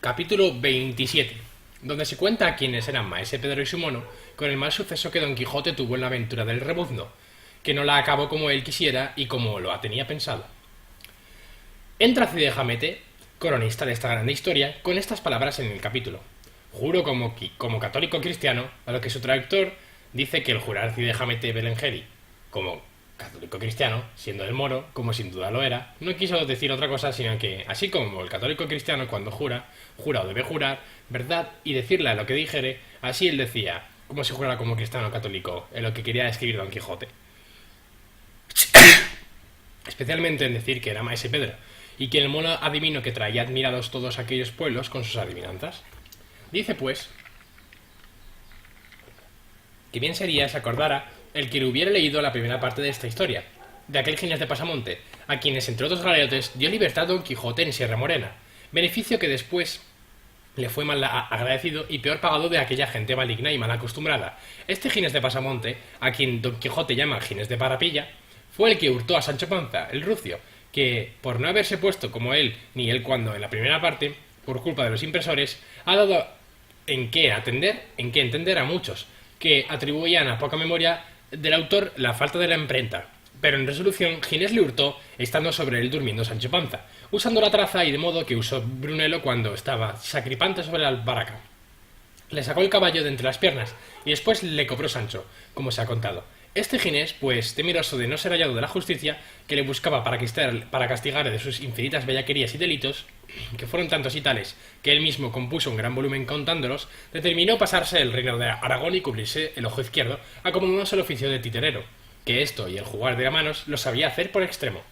Capítulo 27, donde se cuenta quiénes eran Maese Pedro y su mono, con el mal suceso que Don Quijote tuvo en la aventura del rebuzno, que no la acabó como él quisiera y como lo tenía pensado. Entra Cide Hamete, coronista de esta grande historia, con estas palabras en el capítulo. Juro como católico cristiano, a lo que su traductor dice que el jurar Cide Hamete Belengeri, como católico cristiano, siendo el moro, como sin duda lo era, no quiso decir otra cosa sino que, así como el católico cristiano cuando jura o debe jurar, verdad y decirle a lo que dijere, así él decía, como si jurara como cristiano católico, en lo que quería escribir Don Quijote. Especialmente en decir que era Maese Pedro, y que el mono adivino que traía admirados todos aquellos pueblos con sus adivinanzas. Dice pues que bien sería se acordara el que le hubiera leído la primera parte de esta historia, de aquel Ginés de Pasamonte, a quienes entre otros galeotes dio libertad Don Quijote en Sierra Morena, beneficio que después le fue mal agradecido y peor pagado de aquella gente maligna y mal acostumbrada. Este Ginés de Pasamonte, a quien Don Quijote llama Ginés de Parapilla, fue el que hurtó a Sancho Panza, el rucio, que, por no haberse puesto como él, ni él cuando en la primera parte, por culpa de los impresores, ha dado en qué entender a muchos, que atribuían a poca memoria del autor la falta de la imprenta. Pero en resolución, Ginés le hurtó, estando sobre él durmiendo Sancho Panza, usando la traza y de modo que usó Brunelo cuando estaba sacripante sobre la albaraca. Le sacó el caballo de entre las piernas, y después le cobró Sancho, como se ha contado. Este Ginés, pues, temeroso de no ser hallado de la justicia, que le buscaba para castigar de sus infinitas bellaquerías y delitos, que fueron tantos y tales, que él mismo compuso un gran volumen contándolos, determinó pasarse el reino de Aragón y cubrirse el ojo izquierdo, acomodándose el oficio de titerero, que esto y el jugar de manos lo sabía hacer por extremo.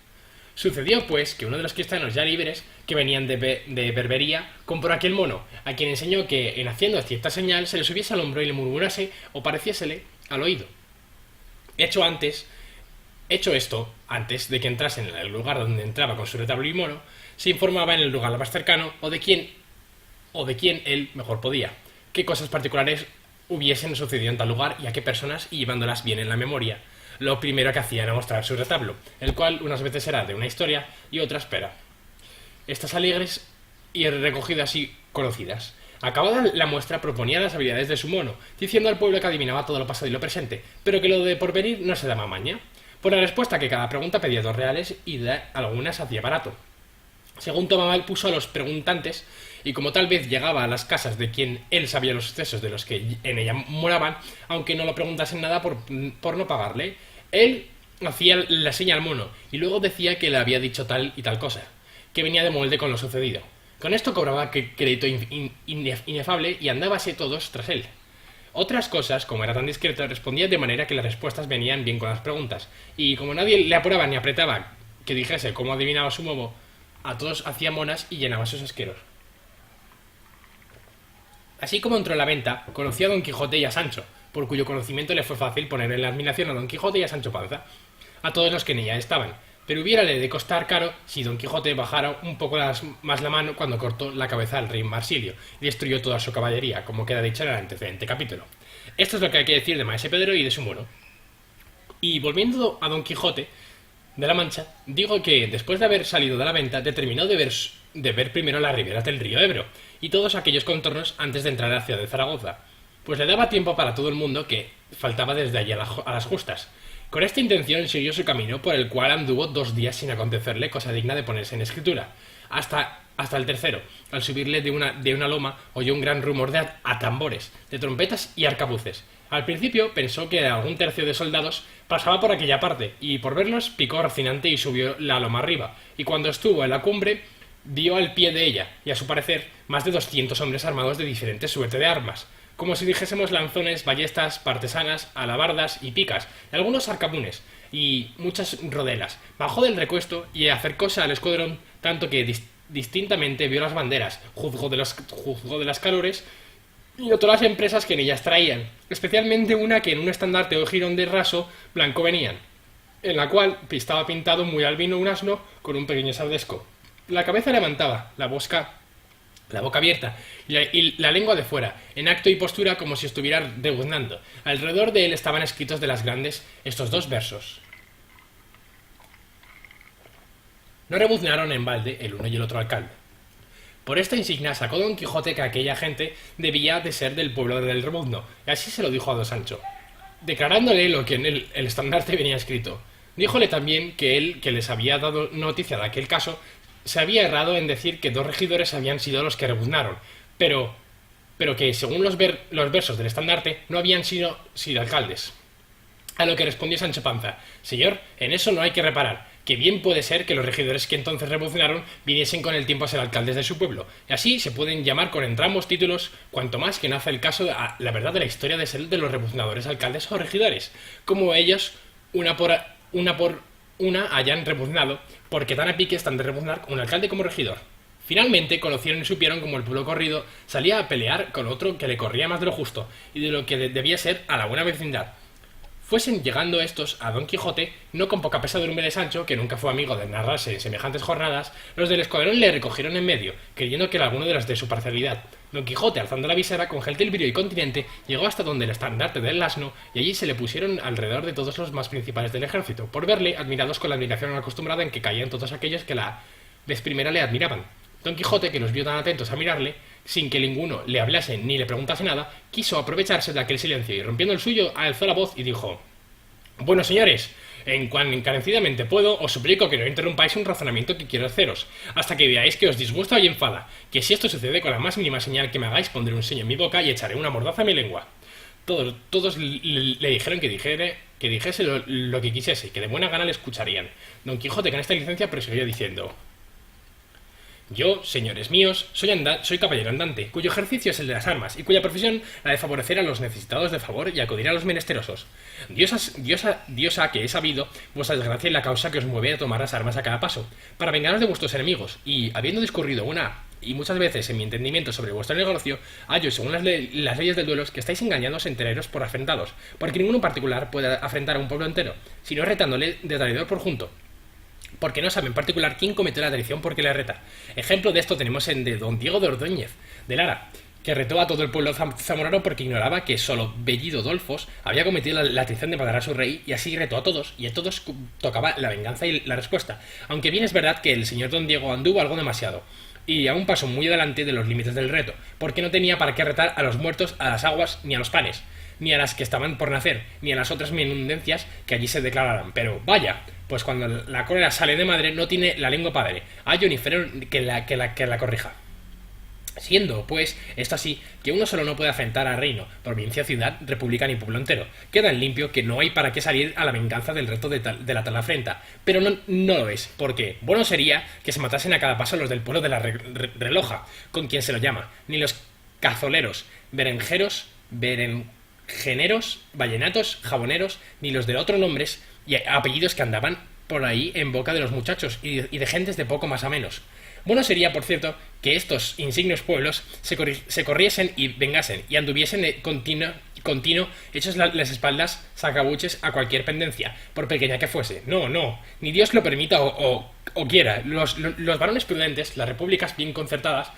Sucedió, pues, que uno de los cristianos ya libres, que venían de Berbería, compró aquel mono, a quien enseñó que, en haciendo cierta señal, se le subiese al hombro y le murmurase o pareciésele al oído. Hecho esto, antes de que entrase en el lugar donde entraba con su retablo y mono, se informaba en el lugar más cercano o de quién él mejor podía, qué cosas particulares hubiesen sucedido en tal lugar y a qué personas, y llevándolas bien en la memoria. Lo primero que hacía era mostrar su retablo, el cual unas veces era de una historia y otras pera. Estas alegres y recogidas así conocidas. Acabada la muestra proponía las habilidades de su mono, diciendo al pueblo que adivinaba todo lo pasado y lo presente, pero que lo de porvenir no se daba maña. Por la respuesta que cada pregunta pedía 2 reales y de algunas hacía barato. Según tomaba el puso a los preguntantes, y como tal vez llegaba a las casas de quien él sabía los sucesos de los que en ella moraban, aunque no lo preguntasen nada por no pagarle, él hacía la seña al mono, y luego decía que le había dicho tal y tal cosa, que venía de molde con lo sucedido. Con esto cobraba crédito inefable y andábase todos tras él. Otras cosas, como era tan discreto, respondía de manera que las respuestas venían bien con las preguntas, y como nadie le apuraba ni apretaba que dijese cómo adivinaba su modo, a todos hacía monas y llenaba sus asqueros. Así como entró en la venta, conoció a Don Quijote y a Sancho, por cuyo conocimiento le fue fácil poner en la admiración a Don Quijote y a Sancho Panza, a todos los que en ella estaban, pero hubiérale de costar caro si Don Quijote bajara un poco más la mano cuando cortó la cabeza al rey Marsilio y destruyó toda su caballería, como queda dicho en el antecedente capítulo. Esto es lo que hay que decir de Maese Pedro y de su mono. Y volviendo a Don Quijote de la Mancha, digo que después de haber salido de la venta determinó de ver primero las riberas del río Ebro y todos aquellos contornos antes de entrar a la ciudad de Zaragoza, pues le daba tiempo para todo el mundo que faltaba desde allí a las justas. Con esta intención siguió su camino, por el cual anduvo 2 días sin acontecerle cosa digna de ponerse en escritura, hasta el tercero. Al subirle de una loma oyó un gran rumor de tambores, de trompetas y arcabuces. Al principio pensó que algún tercio de soldados pasaba por aquella parte, y por verlos picó Rocinante y subió la loma arriba, y cuando estuvo en la cumbre dio al pie de ella, y a su parecer más de 200 hombres armados de diferente suerte de armas, como si dijésemos lanzones, ballestas, partesanas, alabardas y picas, y algunos arcabunes, y muchas rodelas. Bajó del recuesto y acercóse al escuadrón, tanto que distintamente vio las banderas, juzgó de las calores, y notó las empresas que en ellas traían, especialmente una que en un estandarte o jirón de raso blanco venían, en la cual estaba pintado muy albino un asno con un pequeño sardesco. La cabeza levantaba, la boca abierta y la lengua de fuera, en acto y postura como si estuviera rebuznando. Alrededor de él estaban escritos de las grandes estos 2 versos. No rebuznaron en balde el uno y el otro alcalde. Por esta insignia sacó Don Quijote que aquella gente debía de ser del pueblo del Rebuzno, y así se lo dijo a don Sancho, declarándole lo que en el estandarte venía escrito. Díjole también que él, que les había dado noticia de aquel caso, se había errado en decir que 2 regidores habían sido los que rebuznaron, pero que, según los versos del estandarte, no habían sido alcaldes. A lo que respondió Sancho Panza: señor, en eso no hay que reparar, que bien puede ser que los regidores que entonces rebuznaron viniesen con el tiempo a ser alcaldes de su pueblo, y así se pueden llamar con entrambos títulos, cuanto más que no hace el caso a la verdad de la historia de ser de los rebuznadores alcaldes o regidores, como ellos, una por una hayan rebuznado, porque tan a pique están de rebuznar un alcalde como regidor. Finalmente conocieron y supieron cómo el pueblo corrido salía a pelear con otro que le corría más de lo justo y de lo que debía ser a la buena vecindad. Fuesen llegando estos a Don Quijote, no con poca pesadumbre de Sancho, que nunca fue amigo de narrarse en semejantes jornadas, los del escuadrón le recogieron en medio, creyendo que era alguno de los de su parcialidad. Don Quijote, alzando la visera, con gentil brío y continente, llegó hasta donde el estandarte del asno, y allí se le pusieron alrededor de todos los más principales del ejército, por verle, admirados con la admiración acostumbrada en que caían todos aquellos que la vez primera le admiraban. Don Quijote, que los vio tan atentos a mirarle, sin que ninguno le hablase ni le preguntase nada, quiso aprovecharse de aquel silencio y, rompiendo el suyo, alzó la voz y dijo: bueno, señores, en cuan encarecidamente puedo, os suplico que no interrumpáis un razonamiento que quiero haceros, hasta que veáis que os disgusta y enfada, que si esto sucede con la más mínima señal que me hagáis, pondré un sello en mi boca y echaré una mordaza a mi lengua. Todos le dijeron que dijese lo que quisiese, y que de buena gana le escucharían. Don Quijote, con esta licencia, prosiguió diciendo: yo, señores míos, soy caballero andante, cuyo ejercicio es el de las armas, y cuya profesión la de favorecer a los necesitados de favor y acudir a los menesterosos. Dios ha que he sabido vuestra desgracia y la causa que os mueve a tomar las armas a cada paso, para vengaros de vuestros enemigos, y, habiendo discurrido una y muchas veces en mi entendimiento sobre vuestro negocio, hallo, según las leyes del duelo, que estáis engañados entereros por afrentados, porque ninguno en particular puede afrentar a un pueblo entero, sino retándole de traidor por junto, porque no sabe en particular quién cometió la traición porque le reta. Ejemplo de esto tenemos en de don Diego de Ordóñez, de Lara, que retó a todo el pueblo zamorano porque ignoraba que solo Bellido Dolfos había cometido la traición de matar a su rey, y así retó a todos, y a todos tocaba la venganza y la respuesta, aunque bien es verdad que el señor don Diego anduvo algo demasiado, y a un paso muy adelante de los límites del reto, porque no tenía para qué retar a los muertos, a las aguas, ni a los panes, ni a las que estaban por nacer, ni a las otras menudencias que allí se declararan. Pero vaya, pues cuando la cólera sale de madre no tiene la lengua padre, hallo ni freno que la corrija. Siendo, pues, esto así, que uno solo no puede afrentar a reino, provincia, ciudad, república ni pueblo entero. Queda en limpio que no hay para qué salir a la venganza del reto de la tal afrenta. Pero no lo es, porque bueno sería que se matasen a cada paso los del pueblo de la Reloja, con quien se lo llama, ni los cazoleros, berenjeros, vallenatos, jaboneros, ni los de otros nombres y apellidos que andaban por ahí en boca de los muchachos y de gentes de poco más a menos. Bueno sería, por cierto, que estos insignes pueblos se corriesen y vengasen, y anduviesen continuo hechos las espaldas sacabuches a cualquier pendencia, por pequeña que fuese. No, ni Dios lo permita o quiera. Los varones prudentes, las repúblicas bien concertadas,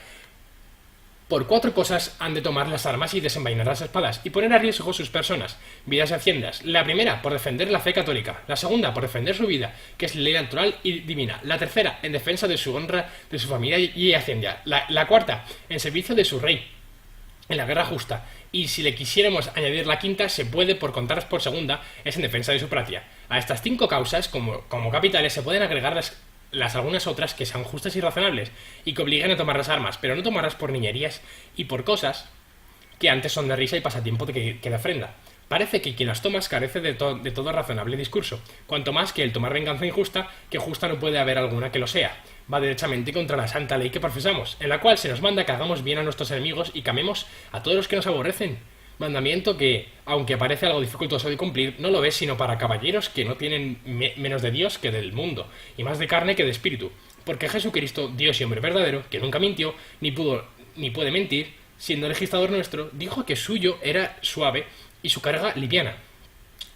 por 4 cosas han de tomar las armas y desenvainar las espadas, y poner a riesgo sus personas, vidas y haciendas. La primera, por defender la fe católica; la segunda, por defender su vida, que es ley natural y divina; la tercera, en defensa de su honra, de su familia y hacienda; la cuarta, en servicio de su rey, en la guerra justa; y si le quisiéramos añadir la quinta, se puede, por contaros por segunda, es en defensa de su patria. A estas 5 causas, como capitales, se pueden agregar las algunas otras que sean justas y razonables, y que obliguen a tomar las armas, pero no tomarlas por niñerías y por cosas que antes son de risa y pasatiempo que de ofrenda. Parece que quien las toma carece de todo razonable discurso, cuanto más que el tomar venganza injusta, que justa no puede haber alguna que lo sea. Va derechamente contra la santa ley que profesamos, en la cual se nos manda que hagamos bien a nuestros enemigos y que amemos a todos los que nos aborrecen. Mandamiento que, aunque parece algo dificultoso de cumplir, no lo es sino para caballeros que no tienen menos de Dios que del mundo, y más de carne que de espíritu, porque Jesucristo, Dios y hombre verdadero, que nunca mintió, ni puede mentir, siendo legislador nuestro, dijo que suyo era suave y su carga liviana.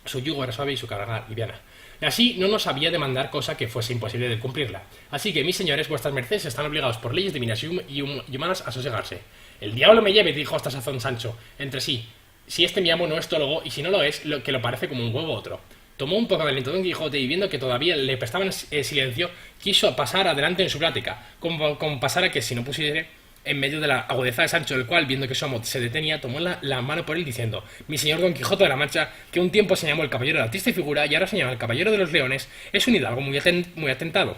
Su yugo era suave y su carga liviana. Y así no nos había de mandar cosa que fuese imposible de cumplirla. Así que, mis señores, vuestras mercedes están obligados por leyes divinas y humanas a sosegarse. El diablo me lleve, dijo hasta sazón Sancho, entre sí, si este mi amo no es teólogo, y si no lo es, que lo parece como un huevo otro. Tomó un poco de aliento Don Quijote, y viendo que todavía le prestaban silencio, quiso pasar adelante en su plática, como pasara que si no pusiese en medio de la agudeza de Sancho, el cual, viendo que su amo se detenía, tomó la mano por él diciendo: mi señor Don Quijote de la Mancha, que un tiempo se llamó el Caballero de la Triste Figura y ahora se llama el Caballero de los Leones, es un hidalgo muy atentado,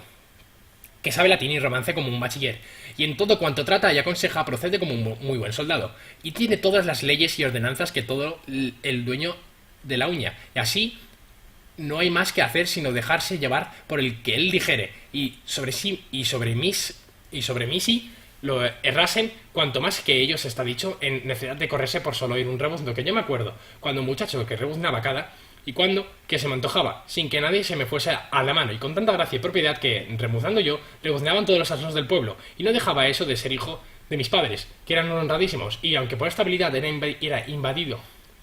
que sabe latín y romance como un bachiller, y en todo cuanto trata y aconseja procede como un muy buen soldado, y tiene todas las leyes y ordenanzas que todo el dueño de la uña, y así no hay más que hacer sino dejarse llevar por el que él dijere, y sobre mí sí lo errasen, cuanto más que ellos está dicho en necesidad de correrse por solo oír un rebuzno, que yo me acuerdo cuando un muchacho que rebuznaba cada y cuando que se me antojaba, sin que nadie se me fuese a la mano, y con tanta gracia y propiedad que, rebuznando yo, rebuznaban todos los asnos del pueblo, y no dejaba eso de ser hijo de mis padres, que eran honradísimos, y aunque por esta habilidad era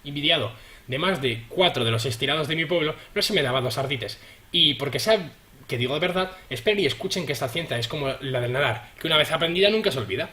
envidiado de más de 4 de los estirados de mi pueblo, no se me daba 2 ardites, y porque sea que digo de verdad, esperen y escuchen que esta ciencia es como la del nadar, que una vez aprendida nunca se olvida.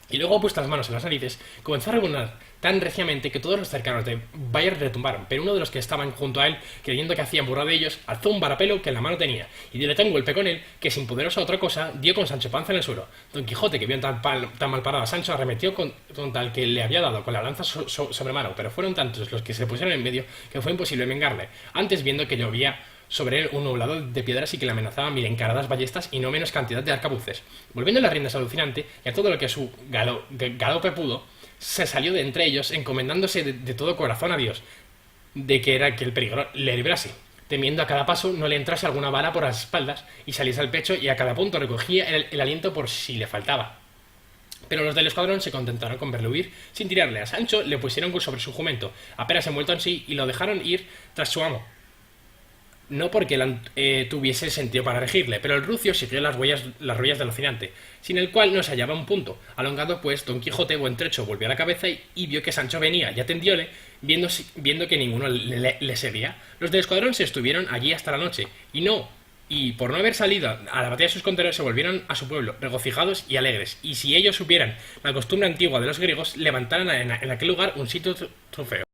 Y luego, puestas las manos en las narices, comenzó a rebuznar tan reciamente que todos los cercanos de Bayard retumbaron, pero uno de los que estaban junto a él, creyendo que hacían burla de ellos, alzó un varapelo que en la mano tenía, y diole tan golpe con él, que sin poderosa otra cosa, dio con Sancho Panza en el suelo. Don Quijote, que vio tan mal parado a Sancho, arremetió con tal que le había dado con la lanza sobre mano, pero fueron tantos los que se pusieron en medio que fue imposible vengarle, antes viendo que llovía sobre él un nublado de piedras y que le amenazaban 1000 encaradas ballestas y no menos cantidad de arcabuces. Volviendo las riendas alucinante y a todo lo que su galope pudo, se salió de entre ellos encomendándose de todo corazón a Dios, de que era que el peligro le librase, temiendo a cada paso no le entrase alguna bala por las espaldas y saliese al pecho, y a cada punto recogía el aliento por si le faltaba. Pero los del escuadrón se contentaron con verle huir sin tirarle. A Sancho le pusieron sobre su jumento, apenas envuelto en sí, y lo dejaron ir tras su amo, no porque él tuviese sentido para regirle, pero el rucio siguió las huellas del alucinante, sin el cual no se hallaba un punto. Alongado pues, Don Quijote buen trecho volvió a la cabeza y vio que Sancho venía, y atendióle, viendo que ninguno le seguía. Los del escuadrón se estuvieron allí hasta la noche, y por no haber salido a la batalla de sus contrarios, se volvieron a su pueblo, regocijados y alegres, y si ellos supieran la costumbre antigua de los griegos, levantaran en aquel lugar un sitio trofeo.